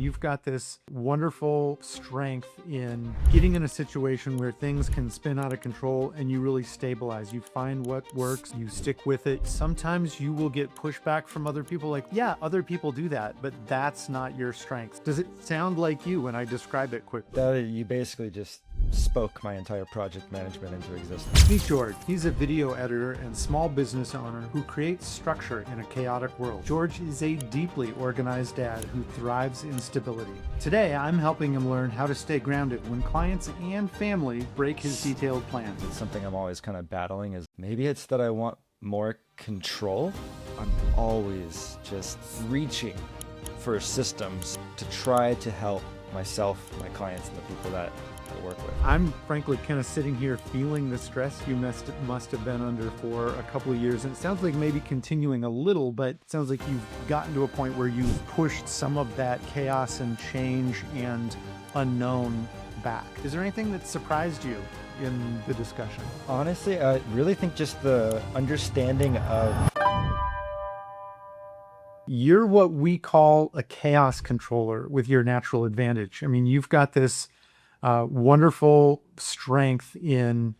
you've got this wonderful strength in getting in a situation where things can spin out of control and you really stabilize. You find what works, you stick with it. Sometimes you will get pushback from other people like, yeah, other people do that, but that's not your strength. Does it sound like you when I describe it quickly? You basically just spoke my entire project management into existence. Meet George. He's a video editor and small business owner who creates structure in a chaotic world. George is a deeply organized dad who thrives in stability. Today, I'm helping him learn how to stay grounded when clients and family break his detailed plans. It's something I'm always kind of battling is maybe it's that I want more control. I'm always just reaching for systems to try to help myself, my clients, and the people that I work with. I'm frankly kind of sitting here feeling the stress you must have been under for a couple of years. And it sounds like maybe continuing a little, but it sounds like you've gotten to a point where you've pushed some of that chaos and change and unknown back. Is there anything that surprised you in the discussion? Honestly, I really think just the understanding of... You're what we call a chaos controller with your natural advantage. I mean, you've got this wonderful strength in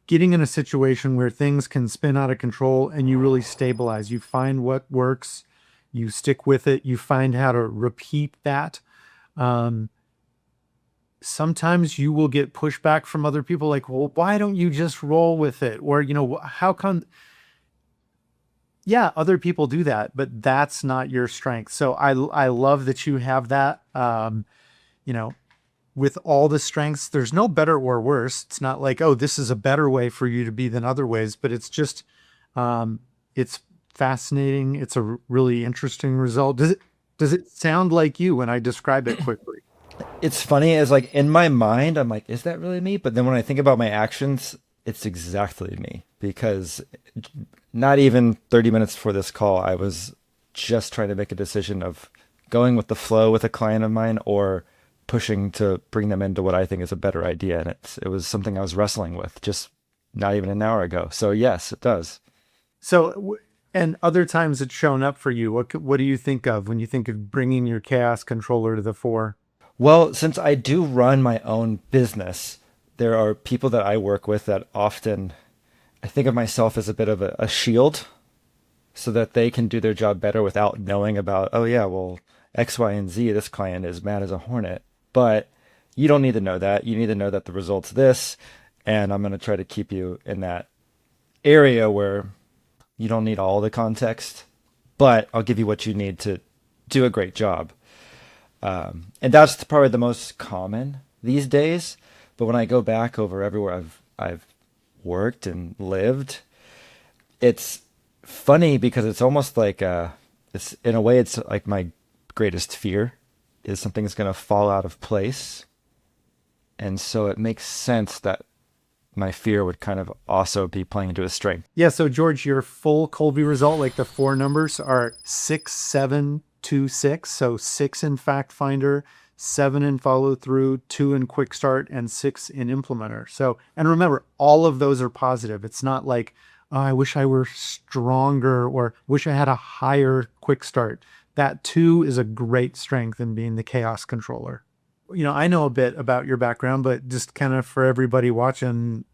getting in a situation where things can spin out of control and you really stabilize. You find what works, you stick with it, you find how to repeat that. Sometimes you will get pushback from other people like, well, why don't you just roll with it? Or, how come... Yeah, other people do that, but that's not your strength. So I love that you have that, with all the strengths. There's no better or worse. It's not like, oh, this is a better way for you to be than other ways, but it's just, it's fascinating. It's a really interesting result. Does it sound like you when I describe it quickly? It's funny as like in my mind, I'm like, is that really me? But then when I think about my actions, it's exactly me, because not even 30 minutes before this call, I was just trying to make a decision of going with the flow with a client of mine or pushing to bring them into what I think is a better idea. And it was something I was wrestling with just not even an hour ago. So yes, it does. So, and other times it's shown up for you. What do you think of when you think of bringing your chaos controller to the fore? Well, since I do run my own business, there are people that I work with that often, I think of myself as a bit of a shield so that they can do their job better without knowing about, oh yeah, well, X, Y, and Z, this client is mad as a hornet. But you don't need to know that. You need to know that the result's this, and I'm going to try to keep you in that area where you don't need all the context, but I'll give you what you need to do a great job. And that's probably the most common these days. But when I go back over everywhere I've worked and lived, it's funny because it's almost like it's in a way it's like my greatest fear is something's going to fall out of place. And so it makes sense that my fear would kind of also be playing into a strength. Yeah. So George, your full Kolbe result, like the four numbers are 6, 7, 2, 6. So 6 in Fact Finder, 7 in Follow Through, 2 in Quick Start, and 6 in Implementor. So, and remember, all of those are positive. It's not like, oh, I wish I were stronger or wish I had a higher Quick Start. That 2 is a great strength in being the chaos controller. I know a bit about your background, but just kind of for everybody watching,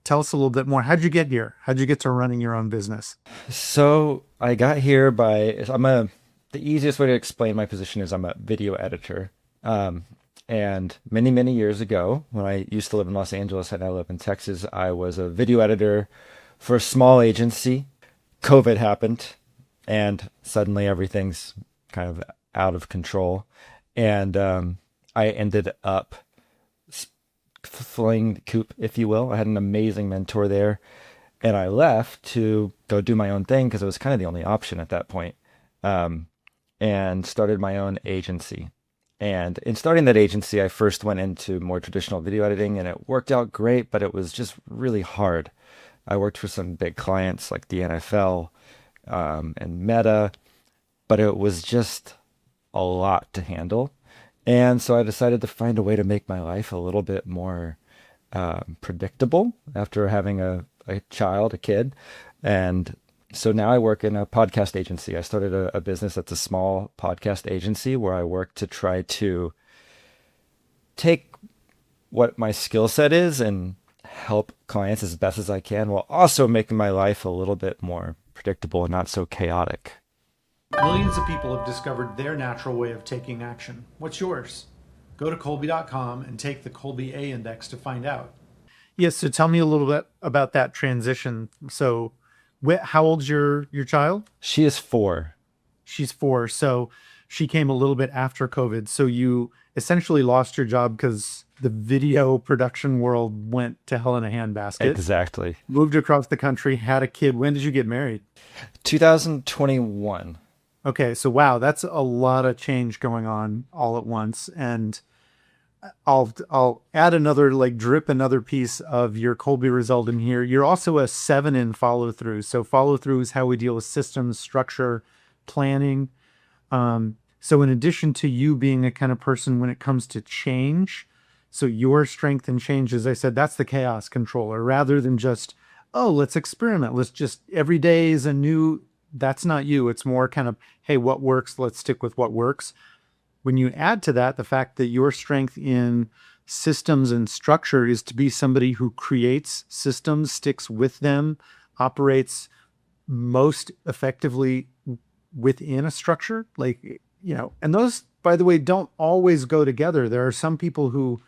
tell us a little bit more. How'd you get here? How'd you get to running your own business? So I got here the easiest way to explain my position is I'm a video editor. And many, many years ago, when I used to live in Los Angeles and I live in Texas, I was a video editor for a small agency. COVID happened, and suddenly everything's kind of out of control. And I ended up flying the coop, if you will. I had an amazing mentor there, and I left to go do my own thing because it was kind of the only option at that point, and started my own agency. And in starting that agency, I first went into more traditional video editing, and it worked out great, but it was just really hard. I worked for some big clients like the NFL and Meta, but it was just a lot to handle. And so I decided to find a way to make my life a little bit more predictable after having a kid. And So now I work in a podcast agency. I started a business that's a small podcast agency where I work to try to take what my skill set is and help clients as best as I can while also making my life a little bit more predictable and not so chaotic. Millions of people have discovered their natural way of taking action. What's yours? Go to Kolbe.com and take the Kolbe A Index to find out. Yes, so tell me a little bit about that transition. So, how old's your child? She is 4. She's 4. So she came a little bit after COVID. So you essentially lost your job because the video production world went to hell in a handbasket. Exactly. Moved across the country, had a kid. When did you get married? 2021. Okay, so wow, that's a lot of change going on all at once. And I'll add another, like, drip another piece of your Kolbe result in here. You're also a 7 in follow through. So follow through is how we deal with systems, structure, planning. So in addition to you being a kind of person when it comes to change, so your strength in change, as I said, that's the chaos controller, rather than just, oh, let's experiment. Let's just, every day is a new, that's not you. It's more kind of, hey, what works? Let's stick with what works. When you add to that the fact that your strength in systems and structure is to be somebody who creates systems, sticks with them, operates most effectively within a structure, like, and those, by the way, don't always go together. There are some people who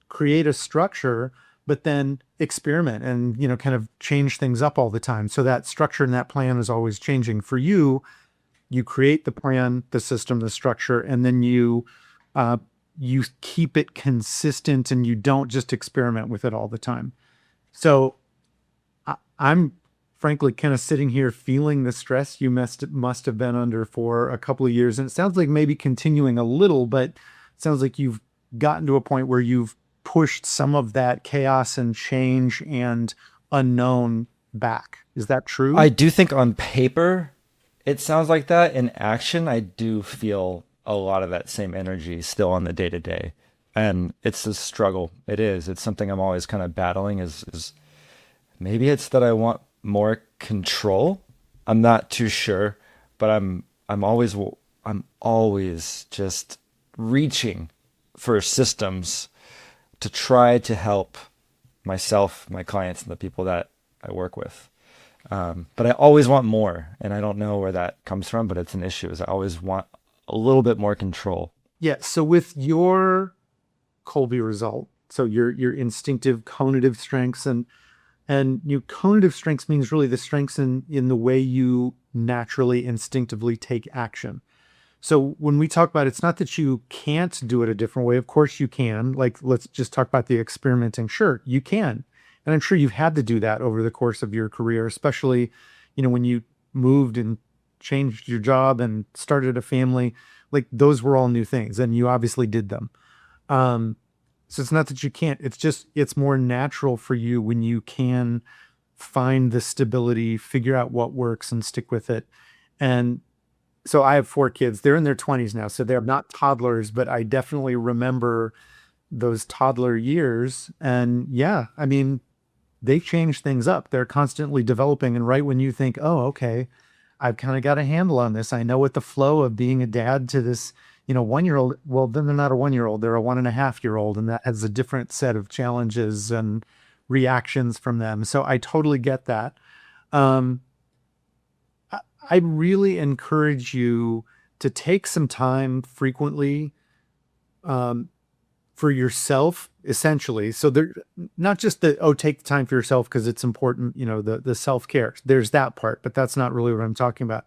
create a structure, but then experiment and, kind of change things up all the time. So that structure and that plan is always changing. For you, you create the plan, the system, the structure, and then you keep it consistent and you don't just experiment with it all the time. So I'm frankly kind of sitting here feeling the stress you must have been under for a couple of years. And it sounds like maybe continuing a little, but it sounds like you've gotten to a point where you've pushed some of that chaos and change and unknown back. Is that true? I do think on paper it sounds like that. In action, I do feel a lot of that same energy still on the day to day. And it's a struggle. It is. It's something I'm always kind of battling is maybe it's that I want more control. I'm not too sure, but I'm always just reaching for systems to try to help myself, my clients, and the people that I work with. But I always want more, and I don't know where that comes from, but it's an issue. Is I always want a little bit more control. Yeah. So with your Kolbe result, so your instinctive conative strengths and your conative strengths means really the strengths in the way you naturally instinctively take action. So when we talk about, it's not that you can't do it a different way. Of course you can. Like, let's just talk about the experimenting. Sure, you can. And I'm sure you've had to do that over the course of your career, especially, when you moved and changed your job and started a family. Like, those were all new things and you obviously did them. So it's not that you can't, it's just, it's more natural for you when you can find the stability, figure out what works and stick with it. And so I have 4 kids. They're in their 20s now, so they're not toddlers, but I definitely remember those toddler years. And yeah, I mean, they change things up. They're constantly developing. And right when you think, oh, okay, I've kind of got a handle on this. I know what the flow of being a dad to this, 1-year-old, well, then they're not a 1-year-old, they're a 1.5-year-old. And that has a different set of challenges and reactions from them. So I totally get that. I really encourage you to take some time frequently for yourself, essentially. So they're not just take the time for yourself because it's important, the self-care. There's that part, but that's not really what I'm talking about.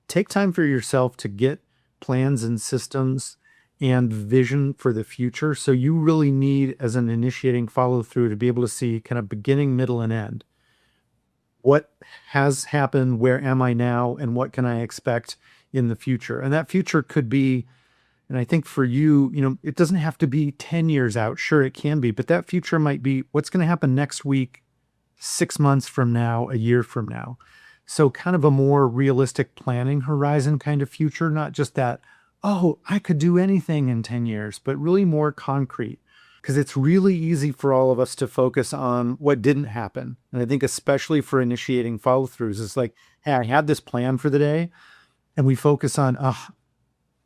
Take time for yourself to get plans and systems and vision for the future. So you really need, as an initiating follow through, to be able to see kind of beginning, middle, and end. What has happened? Where am I now? And what can I expect in the future? And that future could be, and I think for you, it doesn't have to be 10 years out. Sure, it can be, but that future might be what's going to happen next week, 6 months from now, a year from now. So kind of a more realistic planning horizon kind of future, not just that, oh, I could do anything in 10 years, but really more concrete. Because it's really easy for all of us to focus on what didn't happen. And I think especially for initiating follow-throughs, it's like, hey, I had this plan for the day, and we focus on,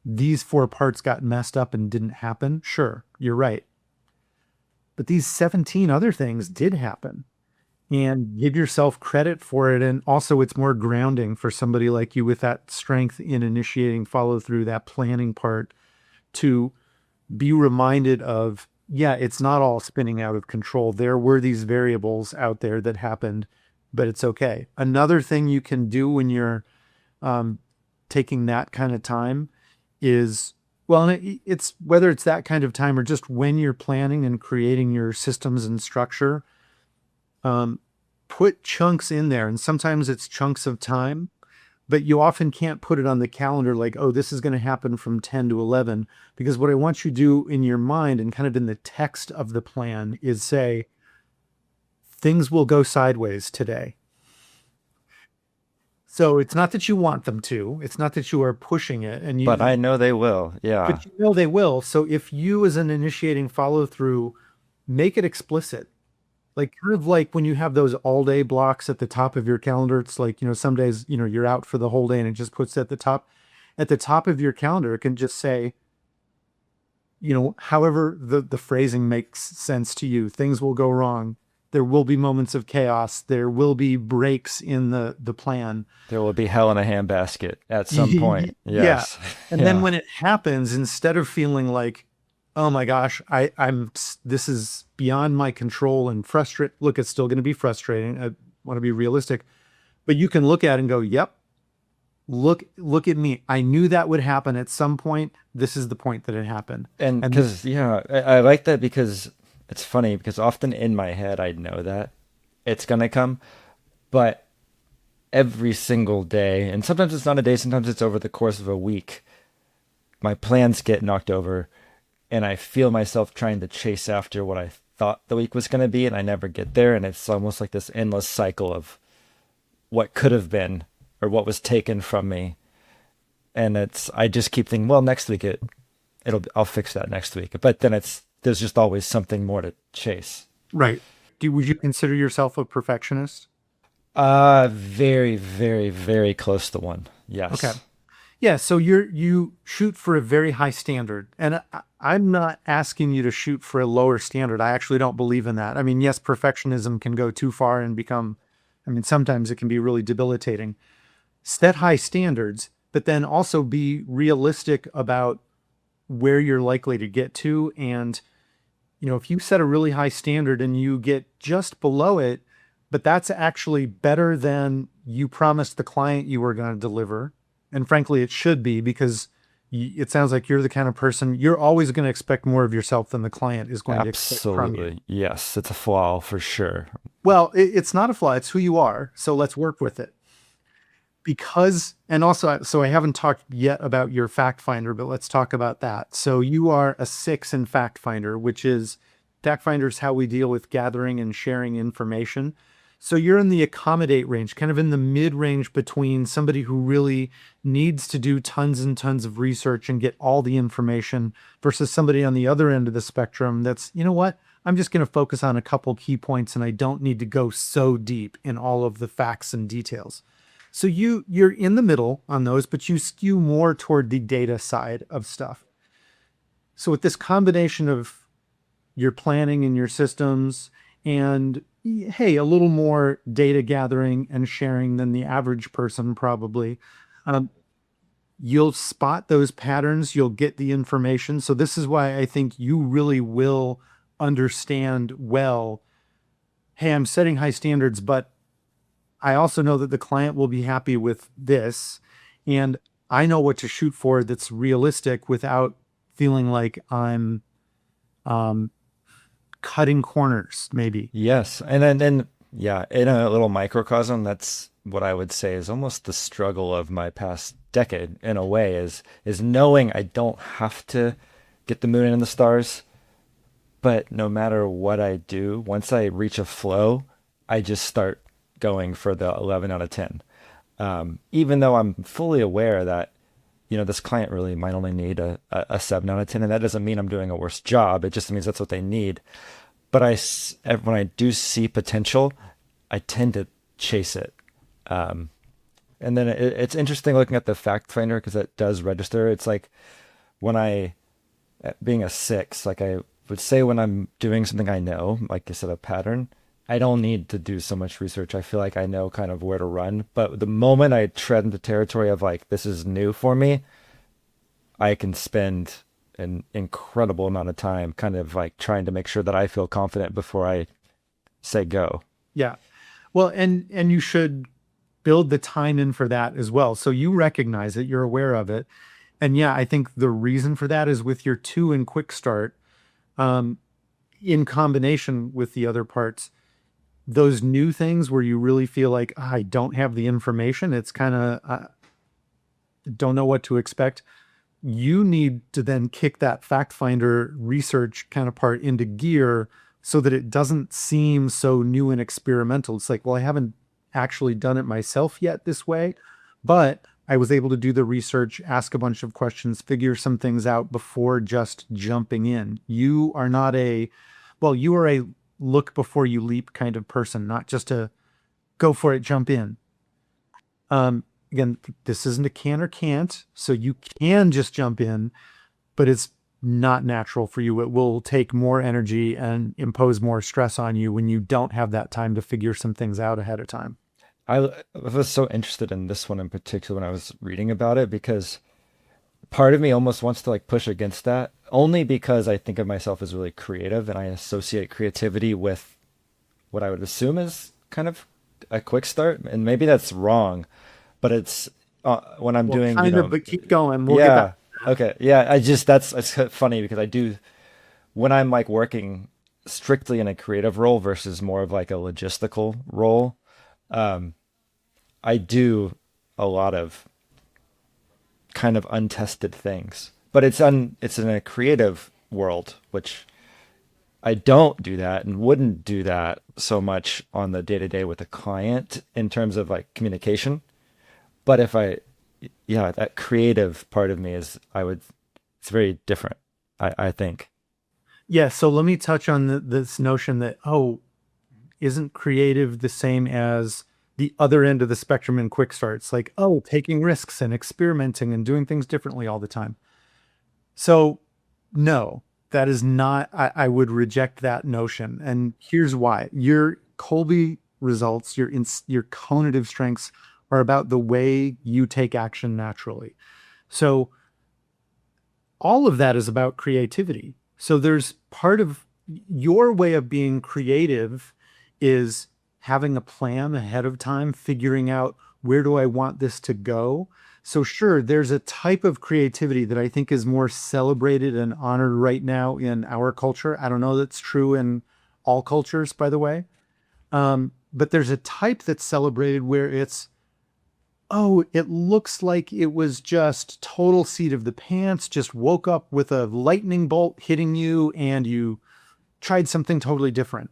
these four parts got messed up and didn't happen. Sure, you're right. But these 17 other things did happen. And give yourself credit for it. And also, it's more grounding for somebody like you with that strength in initiating follow through, that planning part, to be reminded of, yeah, it's not all spinning out of control. There were these variables out there that happened, but it's okay. Another thing you can do when you're um, taking that kind of time is, well, and it's whether it's that kind of time or just when you're planning and creating your systems and structure, um, put chunks in there. And sometimes it's chunks of time, but you often can't put it on the calendar like, oh, this is going to happen from 10 to 11. Because what I want you to do in your mind and kind of in the text of the plan is say, things will go sideways today. So it's not that you want them to, it's not that you are pushing it, and But you, I know they will. Yeah. but you know they will. So if you, as an initiating follow through, make it explicit. Like kind of like when you have those all day blocks at the top of your calendar, it's like, some days, you're out for the whole day and it just puts at the top. At the top of your calendar, it can just say, however the phrasing makes sense to you, things will go wrong. There will be moments of chaos. There will be breaks in the plan. There will be hell in a handbasket at some point. Yeah. Yes. And then Yeah. when it happens, instead of feeling like, oh my gosh, this is beyond my control and frustrate. Look, it's still going to be frustrating. I want to be realistic, but you can look at it and go, yep, look at me. I knew that would happen at some point. This is the point that it happened. And And because, yeah, I like that because it's funny because often in my head, I know that it's going to come, but every single day, and sometimes it's not a day, sometimes it's over the course of a week, my plans get knocked over and I feel myself trying to chase after what I thought the week was going to be, and I never get there. And it's almost like this endless cycle of what could have been or what was taken from me. And I just keep thinking, well, next week I'll fix that next week. But then there's just always something more to chase. right. Would you consider yourself a perfectionist? Very, very, very close to one. Okay. Yes. Yeah, so you shoot for a very high standard, and I'm not asking you to shoot for a lower standard. I actually don't believe in that. I mean, yes, perfectionism can go too far and become, I mean, sometimes it can be really debilitating. Set high standards, but then also be realistic about where you're likely to get to. And, if you set a really high standard and you get just below it, but that's actually better than you promised the client you were going to deliver. And frankly, it should be because it sounds like you're the kind of person you're always going to expect more of yourself than the client is going to expect from you. Absolutely. Yes. It's a flaw for sure. Well, it's not a flaw, it's who you are. So let's work with it. Because, and also, so I haven't talked yet about your fact finder, but let's talk about that. So you are a 6 in fact finder, which is fact finder is how we deal with gathering and sharing information. So you're in the accommodate range, kind of in the mid range between somebody who really needs to do tons and tons of research and get all the information versus somebody on the other end of the spectrum that's, you know what, I'm just going to focus on a couple key points and I don't need to go so deep in all of the facts and details. So you're in the middle on those, but you skew more toward the data side of stuff. So with this combination of your planning and your systems and, hey, a little more data gathering and sharing than the average person probably, um, you'll spot those patterns, you'll get the information. So this is why I think you really will understand well, hey, I'm setting high standards, but I also know that the client will be happy with this. And I know what to shoot for that's realistic without feeling like I'm um, cutting corners, maybe. Yes. And then, yeah, in a little microcosm, that's what I would say is almost the struggle of my past decade in a way is knowing I don't have to get the moon and the stars, but no matter what I do, once I reach a flow, I just start going for the 11 out of 10. Even though I'm fully aware that, this client really might only need a 7 out of 10, and that doesn't mean I'm doing a worse job. It just means that's what they need. But when I do see potential, I tend to chase it. And then it's interesting looking at the fact finder because it does register. It's like when I, being a six, like I would say when I'm doing something I know, like you said, a pattern, I don't need to do so much research. I feel like I know kind of where to run. But the moment I tread into territory of like, this is new for me, I can spend an incredible amount of time kind of like trying to make sure that I feel confident before I say go. Yeah. Well, and you should build the time in for that as well. So you recognize it, you're aware of it. And yeah, I think the reason for that is with your two and quick start, um, in combination with the other parts, those new things where you really feel like, "Ah, I don't have the information, it's kind of, don't know what to expect." You need to then kick that fact finder research kind of part into gear so that it doesn't seem so new and experimental. It's like, well, I haven't actually done it myself yet this way, but I was able to do the research, ask a bunch of questions, figure some things out before just jumping in. You are not a, well, you are a look before you leap kind of person, not just a go for it, jump in. Again, this isn't a can or can't, so you can just jump in, but it's not natural for you. It will take more energy and impose more stress on you when you don't have that time to figure some things out ahead of time. I was so interested in this one in particular when I was reading about it because part of me almost wants to like push against that only because I think of myself as really creative and I associate creativity with what I would assume is kind of a quick start. And maybe that's wrong, but it's when I'm Well, doing, kind of, but keep going. We'll get back. yeah, okay. Yeah, I just that's it's funny because I do when I'm like working strictly in a creative role versus more of like a logistical role, um, I do a lot of kind of untested things. But it's in a creative world, which I don't do that and wouldn't do that so much on the day to day with a client in terms of like communication. But if I, yeah, that creative part of me is, it's very different, I think. Yeah, so let me touch on this notion that, oh, isn't creative the same as the other end of the spectrum in quick starts? Like, oh, taking risks and experimenting and doing things differently all the time. So, no, that is not, I would reject that notion. And here's why. Your Colby results, your cognitive strengths are about the way you take action naturally. So, all of that is about creativity. So there's part of your way of being creative is having a plan ahead of time, figuring out where do I want this to go. So sure, there's a type of creativity that I think is more celebrated and honored right now in our culture. I don't know that's true in all cultures, by the way. But there's a type that's celebrated where it's, oh, it looks like it was just total seat of the pants, just woke up with a lightning bolt hitting you and you tried something totally different.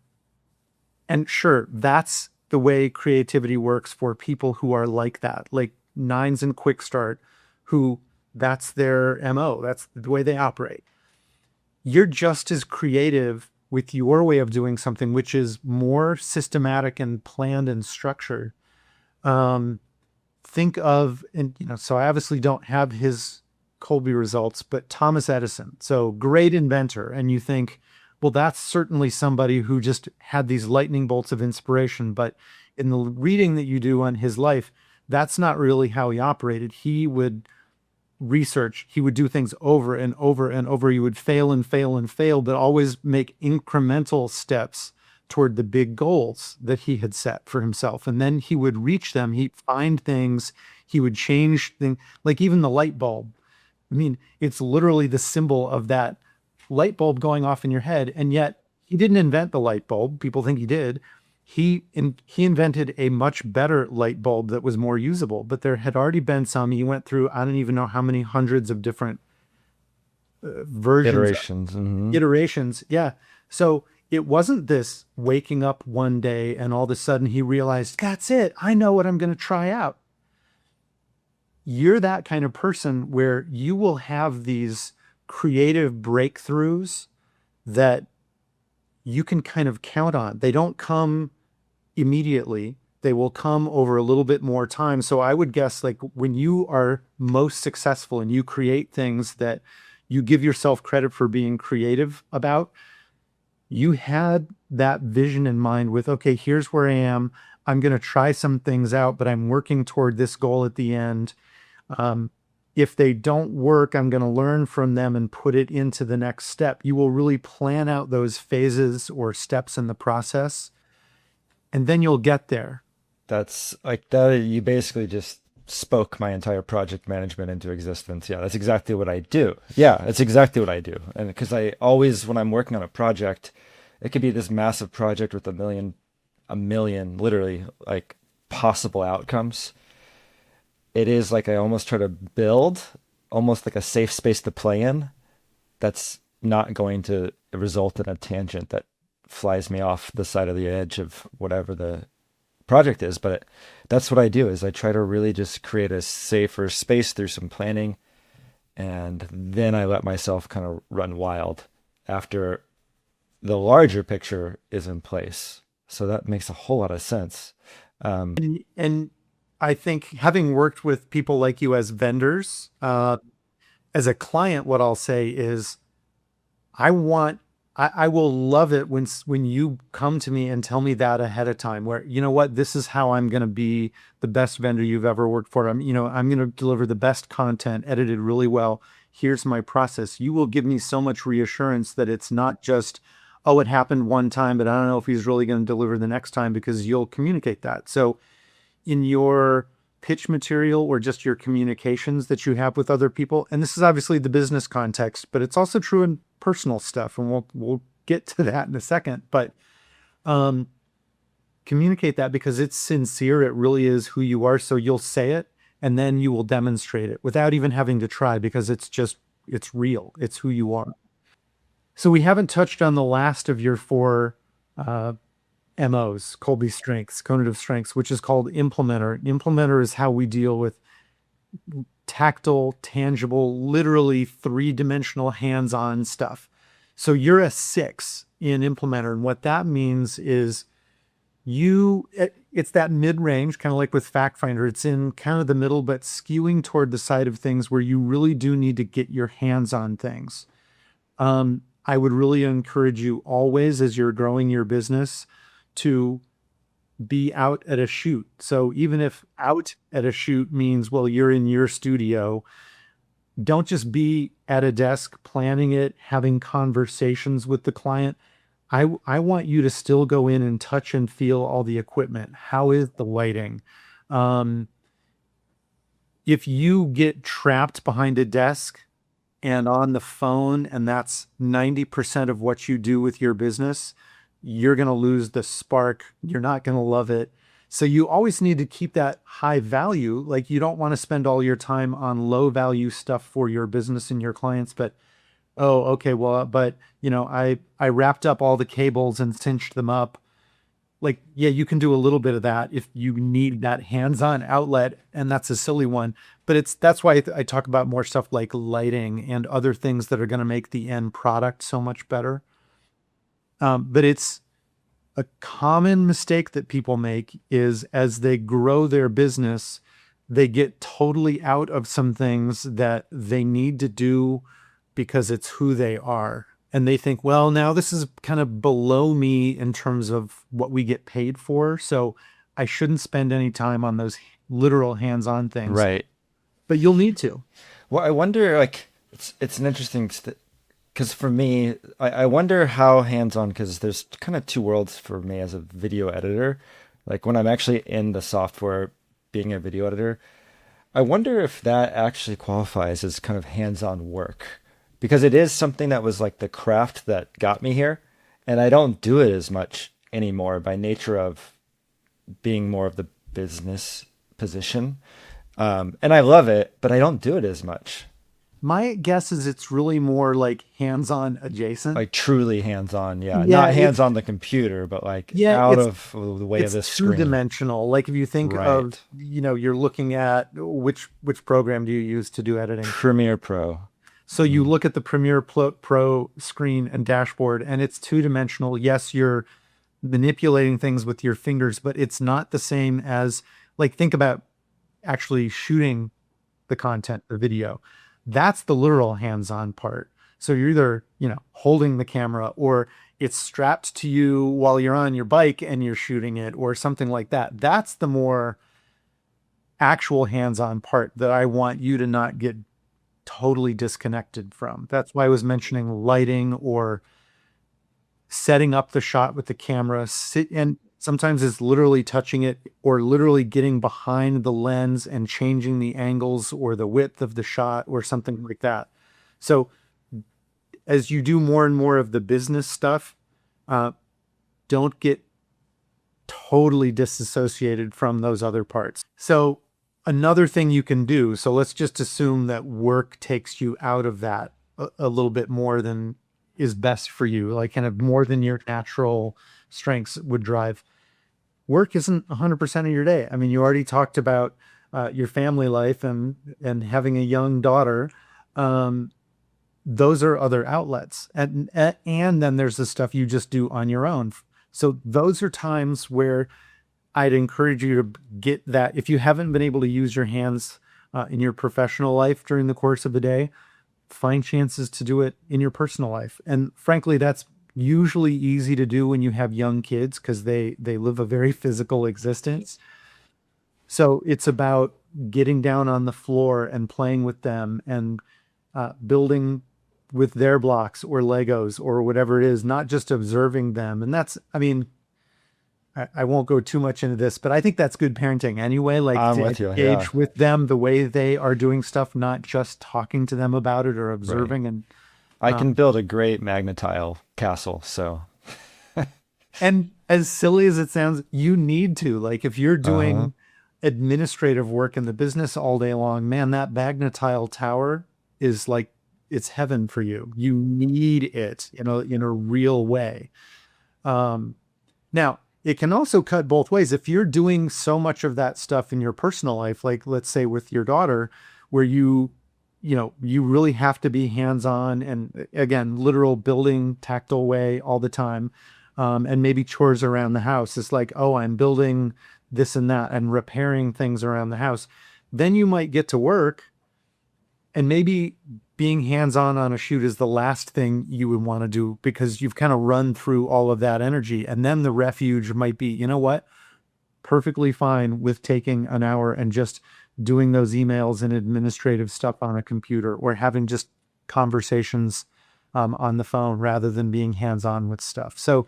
And sure, that's the way creativity works for people who are like that, like nines and quick start, who that's their MO, that's the way they operate. You're just as creative with your way of doing something, which is more systematic and planned and structured. Um, think of, and so I obviously don't have his Colby results, but Thomas Edison, so great inventor. And you think, well, that's certainly somebody who just had these lightning bolts of inspiration. But in the reading that you do on his life, that's not really how he operated. He would research, he would do things over and over and over. He would fail and fail and fail, but always make incremental steps toward the big goals that he had set for himself. And then he would reach them. He'd find things, he would change things, like even the light bulb. I mean, it's literally the symbol of that light bulb going off in your head. And yet he didn't invent the light bulb. People think he did. He invented a much better light bulb that was more usable, but there had already been some. He went through, I don't even know how many hundreds of different versions, Iterations. Hmm. iterations. Yeah. So it wasn't this waking up one day and all of a sudden he realized, that's it. I know what I'm going to try out. You're that kind of person where you will have these creative breakthroughs that you can kind of count on. They don't come immediately. They will come over a little bit more time. So I would guess like when you are most successful and you create things that you give yourself credit for being creative about, you had that vision in mind with, okay, here's where I am. I'm going to try some things out, but I'm working toward this goal at the end. Um, if they don't work, I'm going to learn from them and put it into the next step. You will really plan out those phases or steps in the process, and then you'll get there. That's like that. You basically just spoke my entire project management into existence. Yeah, that's exactly what I do. Yeah, that's exactly what I do. And because I always, when I'm working on a project, it could be this massive project with a million, literally like possible outcomes. It is like I almost try to build almost like a safe space to play in that's not going to result in a tangent that flies me off the side of the edge of whatever the project is. But that's what I do is I try to really just create a safer space through some planning, and then I let myself kind of run wild after the larger picture is in place. So that makes a whole lot of sense. And I think having worked with people like you as vendors, as a client, what I'll say is I want, I will love it when you come to me and tell me that ahead of time, where, you know what, this is how I'm going to be the best vendor you've ever worked for. I'm going to deliver the best content edited really well. Here's my process. You will give me so much reassurance that it's not just, oh, it happened one time, but I don't know if he's really going to deliver the next time, because you'll communicate that. So in your pitch material or just your communications that you have with other people, and this is obviously the business context, but it's also true in personal stuff, and we'll get to that in a second. But um, communicate that because it's sincere. It really is who you are. So you'll say it, and then you will demonstrate it without even having to try, because it's real. It's who you are. So we haven't touched on the last of your four uh, MOs, Colby strengths, cognitive strengths, which is called Implementer. Implementer is how we deal with tactile, tangible, literally three-dimensional hands-on stuff. So you're a 6 in Implementer. And what that means is it's that mid-range, kind of like with Fact Finder. It's in kind of the middle, but skewing toward the side of things where you really do need to get your hands on things. I would really encourage you always, as you're growing your business, to be out at a shoot. So even if out at a shoot means, well, you're in your studio, don't just be at a desk planning it, having conversations with the client. I want you to still go in and touch and feel all the equipment. How is the lighting? Um, if you get trapped behind a desk and on the phone, and that's 90% of what you do with your business, you're going to lose the spark. You're not going to love it. So you always need to keep that high value. Like, you don't want to spend all your time on low value stuff for your business and your clients, but oh, okay, well, but I wrapped up all the cables and cinched them up. Like, yeah, you can do a little bit of that if you need that hands-on outlet, and that's a silly one. But that's why I talk about more stuff like lighting and other things that are going to make the end product so much better. But it's a common mistake that people make is, as they grow their business, they get totally out of some things that they need to do because it's who they are. And they think, well, now this is kind of below me in terms of what we get paid for, so I shouldn't spend any time on those literal hands-on things. Right. But you'll need to. Well, I wonder, like, it's an interesting, because for me, I wonder how hands-on, because there's kind of two worlds for me as a video editor. Like when I'm actually in the software being a video editor, I wonder if that actually qualifies as kind of hands-on work, because it is something that was like the craft that got me here, and I don't do it as much anymore by nature of being more of the business position. And I love it, but I don't do it as much. My guess is it's really more like hands-on adjacent. Like truly hands-on, yeah. Yeah, Not hands on the computer, but like yeah, out of the way of it's this screen. two-dimensional. Like if you think Right. of, you're looking at which program do you use to do editing? Premiere Pro. So you look at the Premiere Pro screen and dashboard, and it's two-dimensional. Yes, you're manipulating things with your fingers, but it's not the same as, like, think about actually shooting the content, the video. That's the literal hands-on part. So you're either, holding the camera, or it's strapped to you while you're on your bike and you're shooting it, or something like that. That's the more actual hands-on part that I want you to not get totally disconnected from. That's why I was mentioning lighting, or setting up the shot with the camera. And sometimes it's literally touching it, or literally getting behind the lens and changing the angles or the width of the shot or something like that. So as you do more and more of the business stuff, uh, don't get totally disassociated from those other parts. So another thing you can do, so let's just assume that work takes you out of that a little bit more than is best for you, like kind of more than your natural strengths would drive. Work isn't 100% of your day. I mean, you already talked about your family life and having a young daughter. Those are other outlets, and then there's the stuff you just do on your own. So those are times where I'd encourage you to get that. If you haven't been able to use your hands in your professional life during the course of the day, find chances to do it in your personal life. And frankly, that's usually easy to do when you have young kids, because they live a very physical existence. So it's about getting down on the floor and playing with them, and building with their blocks or Legos or whatever it is, not just observing them. And that's, I mean, I won't go too much into this, but I think that's good parenting anyway, like I'm to with you. Yeah. engage with them the way they are doing stuff, not just talking to them about it or Right. observing. I Uh, can build a great magnetile castle. So, and as silly as it sounds, you need to, like, if you're uh-huh. doing administrative work in the business all day long, man, that magnetile tower is like, it's heaven for you. You need it in a real way. Um, Now, it can also cut both ways. If you're doing so much of that stuff in your personal life, like let's say with your daughter, where you really have to be hands-on, and again, literal building tactile way all the time, and maybe chores around the house. It's like, oh, I'm building this and that and repairing things around the house. Then you might get to work, and maybe being hands-on a shoot is the last thing you would want to do, because you've kind of run through all of that energy. And then the refuge might be, you know what, perfectly fine with taking an hour and just doing those emails and administrative stuff on a computer, or having just conversations on the phone rather than being hands-on with stuff. So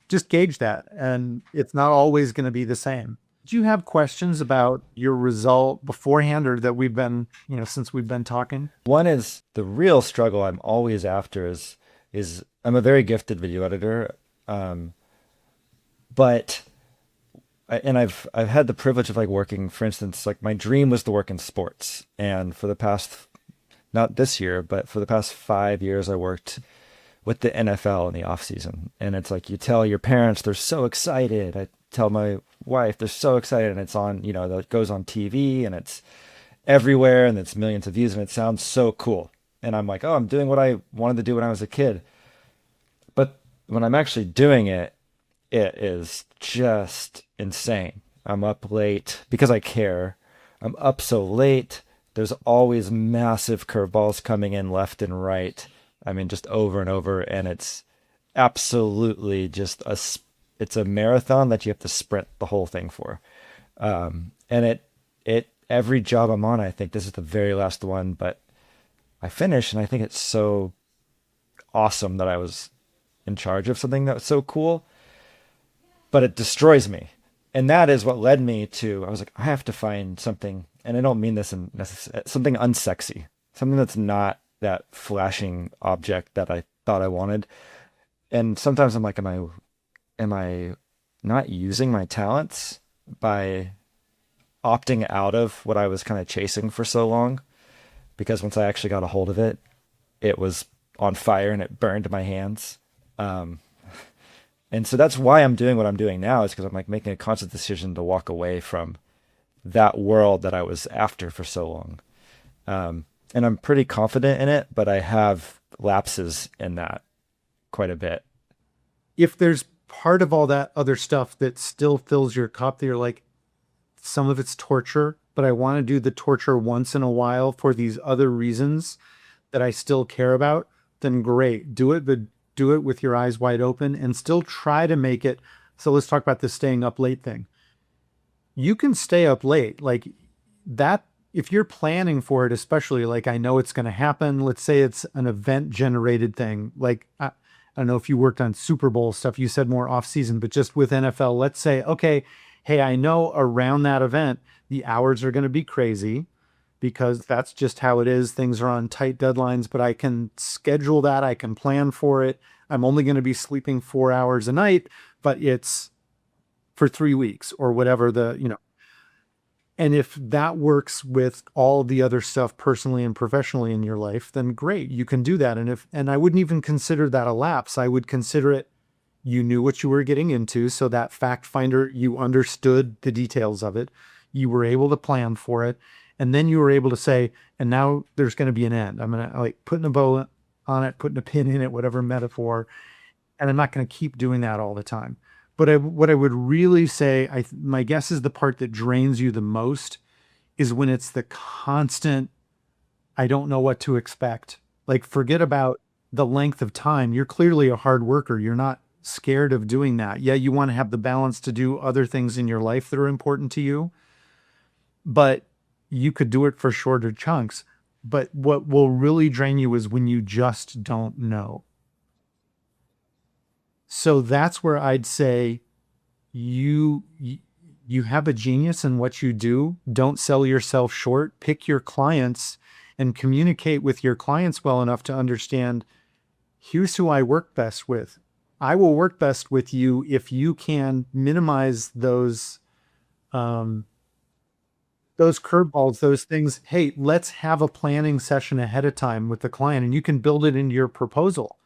just gauge that, and it's not always going to be the same. Do you have questions about your result beforehand, or that we've been, since we've been talking? One is the real struggle I'm always after is I'm a very gifted video editor, um, but and I've had the privilege of like working, for instance, like my dream was to work in sports, and for the past, not this year, but for the past 5 years, I worked with the NFL in the off season. And it's like you tell your parents, they're so excited. I tell my wife, they're so excited, and it's on, it goes on TV and it's everywhere and it's millions of views and it sounds so cool. And I'm like, oh, I'm doing what I wanted to do when I was a kid. But when I'm actually doing it, it is just insane. I'm up late because I care. I'm up so late. There's always massive curveballs coming in left and right. I mean, just over and over, and it's absolutely just it's a marathon that you have to sprint the whole thing for. And it every job I'm on, I think this is the very last one, but I finish and I think it's so awesome that I was in charge of something that was so cool, but it destroys me. And that is what led me to, I was like, I have to find something, and I don't mean this in something unsexy, something that's not that flashing object that I thought I wanted. And sometimes I'm like, am I not using my talents by opting out of what I was kind of chasing for so long? Because once I actually got a hold of it, it was on fire and it burned my hands. Um, and so that's why I'm doing what I'm doing now, is because I'm like making a conscious decision to walk away from that world that I was after for so long. And I'm pretty confident in it, but I have lapses in that quite a bit. If there's part of all that other stuff that still fills your cup that you're like, some of it's torture, but I want to do the torture once in a while for these other reasons that I still care about, then great. Do it, but do it with your eyes wide open and still try to make it. So let's talk about the staying up late thing. You can stay up late. Like that, if you're planning for it, especially like I know it's going to happen, let's say it's an event generated thing. Like, I don't know if you worked on Super Bowl stuff, you said more off season, but just with NFL, let's say, okay, hey, I know around that event, the hours are going to be crazy because that's just how it is. Things are on tight deadlines, but I can schedule that. I can plan for it. I'm only going to be sleeping 4 hours a night, but it's for 3 weeks or whatever and if that works with all the other stuff personally and professionally in your life, then great, you can do that. And I wouldn't even consider that a lapse. I would consider it you knew what you were getting into. So that fact finder, you understood the details of it. You were able to plan for it. And then you were able to say, and now there's going to be an end. I'm going to like putting a bow on it, putting a pin in it, whatever metaphor. And I'm not going to keep doing that all the time. But what I would really say, my guess is the part that drains you the most is when it's the constant, I don't know what to expect. Like, forget about the length of time. You're clearly a hard worker. You're not scared of doing that. Yeah, you want to have the balance to do other things in your life that are important to you, but you could do it for shorter chunks. But what will really drain you is when you just don't know. So that's where I'd say you have a genius in what you do. Don't sell yourself short. Pick your clients and communicate with your clients well enough to understand, here's who I work best with. I will work best with you if you can minimize um, those curveballs, those things. Hey, let's have a planning session ahead of time with the client, and you can build it into your proposal.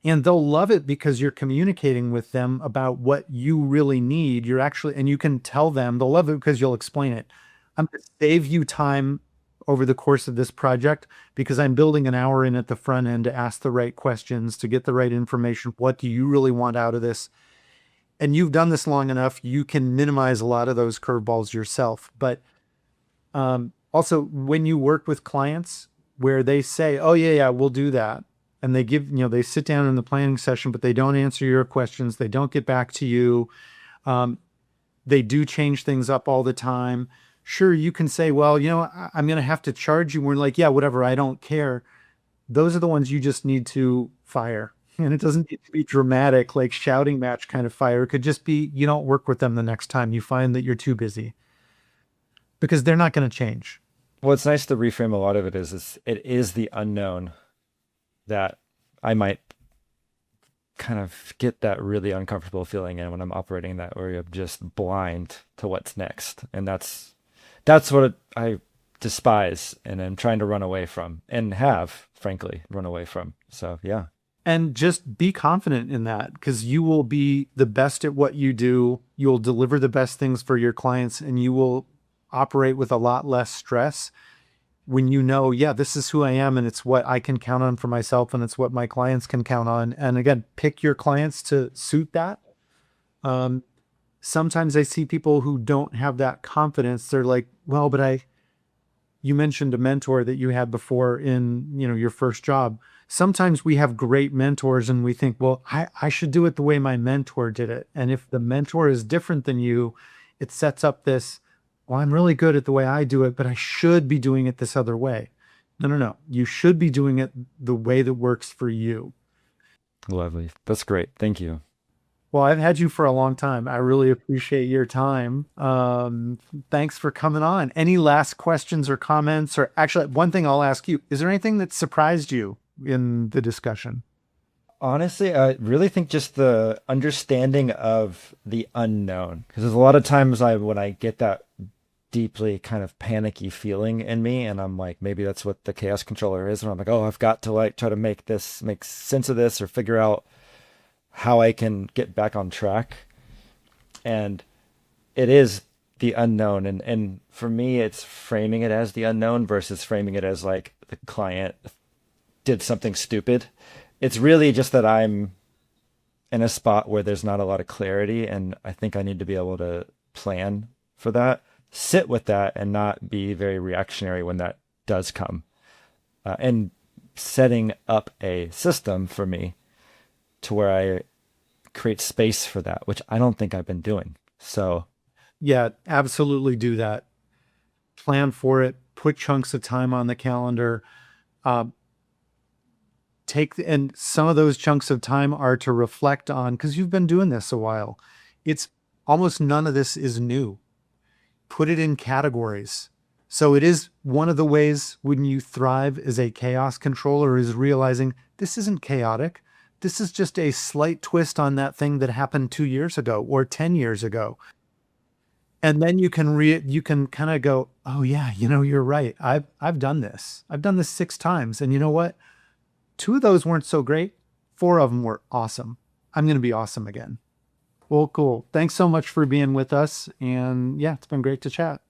And they'll love it because you're communicating with them about what you really need. You're actually, and you can tell them, they'll love it because you'll explain it. I'm going to save you time over the course of this project because I'm building an hour in at the front end to ask the right questions, to get the right information. What do you really want out of this? And you've done this long enough, you can minimize a lot of those curveballs yourself. But also, when you work with clients where they say, oh, yeah, yeah, we'll do that. And they give, they sit down in the planning session, but they don't answer your questions. They don't get back to you. Um, they do change things up all the time. Sure, you can say, well, I'm going to have to charge you. We're like, yeah, whatever. I don't care. Those are the ones you just need to fire. And it doesn't need to be dramatic, like shouting match kind of fire. It could just be you don't work with them the next time you find that you're too busy because they're not going to change. Well, it's nice to reframe a lot of it is it is the unknown that I might kind of get that really uncomfortable feeling in when I'm operating in that area of just blind to what's next. And that's what I despise and I'm trying to run away from and have, frankly, run away from. So, yeah. And just be confident in that because you will be the best at what you do. You'll deliver the best things for your clients and you will operate with a lot less stress when you know, yeah, this is who I am and it's what I can count on for myself and it's what my clients can count on. And again, pick your clients to suit that. Um, Sometimes I see people who don't have that confidence. They're like, well, you mentioned a mentor that you had before in, your first job. Sometimes we have great mentors and we think, well, I should do it the way my mentor did it. And if the mentor is different than you, it sets up this, well, I'm really good at the way I do it, but I should be doing it this other way. No, no, no. You should be doing it the way that works for you. Lovely. That's great. Thank you. Well, I've had you for a long time. I really appreciate your time. Thanks for coming on. Any last questions or comments? Or actually, one thing I'll ask you, is there anything that surprised you in the discussion? Honestly, I really think just the understanding of the unknown. Because there's a lot of times when I get that deeply kind of panicky feeling in me, and I'm like, maybe that's what the chaos controller is. And I'm like, oh, I've got to like try to make sense of this or figure out how I can get back on track. And it is the unknown. And for me, it's framing it as the unknown versus framing it as like the client did something stupid. It's really just that I'm in a spot where there's not a lot of clarity, and I think I need to be able to plan for that, sit with that, and not be very reactionary when that does come. And setting up a system for me to where I create space for that, which I don't think I've been doing. So, Yeah, absolutely do that. Plan for it, put chunks of time on the calendar. Um, and some of those chunks of time are to reflect on, because you've been doing this a while. It's almost none of this is new. Put it in categories. So it is one of the ways when you thrive as a chaos controller is realizing this isn't chaotic. This is just a slight twist on that thing that happened 2 years ago or 10 years ago. And then you can kind of go, oh yeah, you're right. I've done this. I've done this 6 times. And you know what? 2 of those weren't so great. 4 of them were awesome. I'm going to be awesome again. Well, cool. Thanks so much for being with us. And yeah, it's been great to chat.